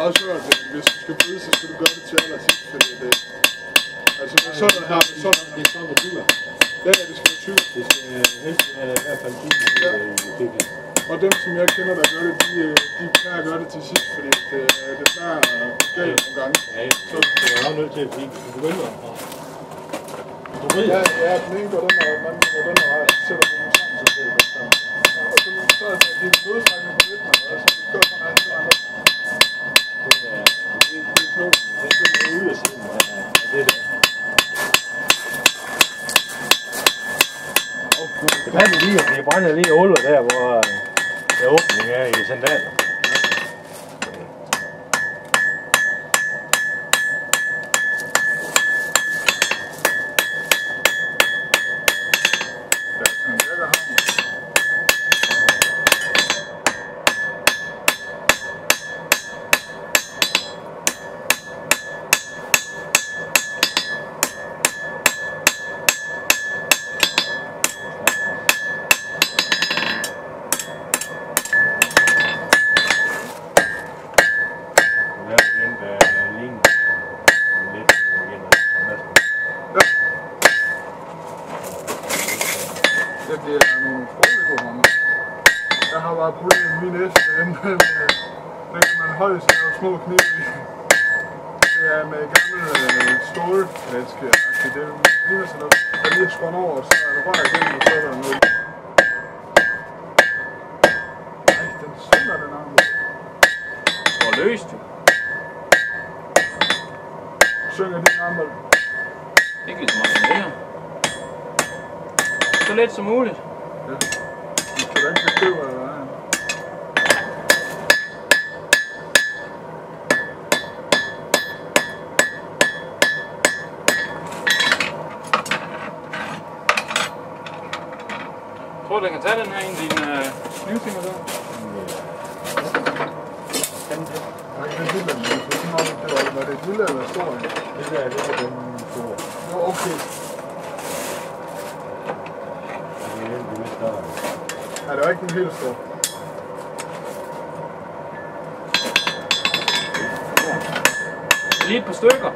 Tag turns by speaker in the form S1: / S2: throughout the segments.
S1: også hørt, at hvis du skal bryde, så skal du gøre det til allersidst, fordi det... Altså, sådan her, sådan her.
S2: Det skal være tykker.
S1: Ja, det skal være tykker.
S2: Det skal helst være i hvert fald tykker i pikken.
S1: Og dem, som jeg kender, der gør det, de plejer at gøre det til sidst, fordi det plejer at gå galt nogle gange.
S2: Ja, så du er jo nødt til at blive begynder.
S1: Ja, den ene går den og den anden går den og så sætter du dem sammen, så det er godt sammen. Og så er det modstrækning på midten, og så kører sådan en anden andre.
S2: Det er slå. Det er sådan ude af siden af det der. Det passer lige, at det brænder lige huller der, hvor åbningen er i sandaler.
S1: Det er nogle sproglegohammer. Jeg har bare problemet med min næse, den kan man højst lave små knip i. Det er med gammel stålflaske. Det ligner sådan noget, der lige er skåret over, så er der rør igennem, og så er der noget. Ej, den synger den arm.
S3: Og løst jo.
S1: Synger din arm.
S3: Ikke lige så meget som det her. Så let som muligt.
S1: Ja. Du kan da ikke beskrive, hvad der er.
S3: Tror du, den kan tage den her ind i dine knivfinger der?
S2: Kan det?
S1: Nej, det er lille, men det er sådan noget, var det lille eller stor?
S2: Det der, det er den store.
S1: Jo, okay. Ja, det var ikke den helt stor.
S3: Lige et par stykker.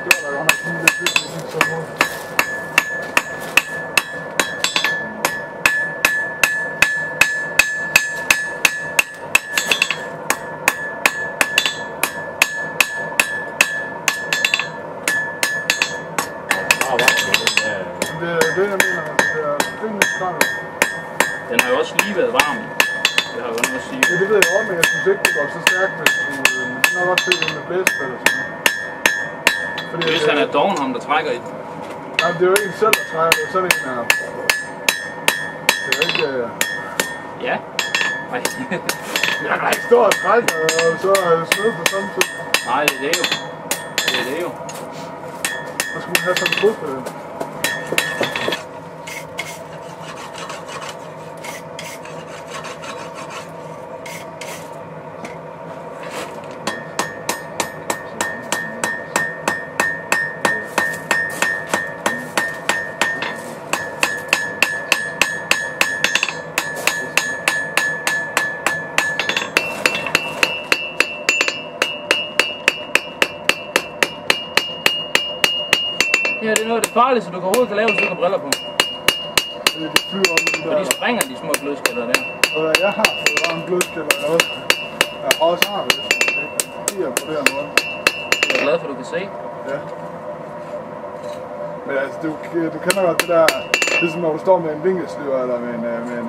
S1: Det var da godt nok lige lidt vildt, hvis ikke så noget. Det er det, jeg mener. Det er rimelig skrændet.
S3: Den har jo også lige været varm. Det har jeg godt nok at sige.
S1: Ja, det ved jeg godt, men jeg synes ikke, det går så stærkt, hvis du nok godt se det med blæsespil eller sådan noget. Fordi,
S3: Hvis han er doven, ham der trækker i den.
S1: Nej, det er jo ikke en selv, der trækker. Det er sådan en her. Det er ikke...
S3: Ja. Nej.
S1: Jeg kan ikke stå og trække, og så smide på samme tid.
S3: Nej, det er det jo. Det er det jo.
S1: Så skulle man have sådan en fodspil.
S3: Ja, det er noget af det farligste, du overhovedet kan lave, hvis du har briller på.
S1: Det flyver op med de der...
S3: Og de springer, de små blødskælder der.
S1: Og jeg har fået bare en blødskælder eller noget. Jeg har også har det. Det er på det her måde.
S3: Jeg er glad for, at du kan se.
S1: Ja. Men altså, du kender godt det der, ligesom når du står med en vingeslyver eller med en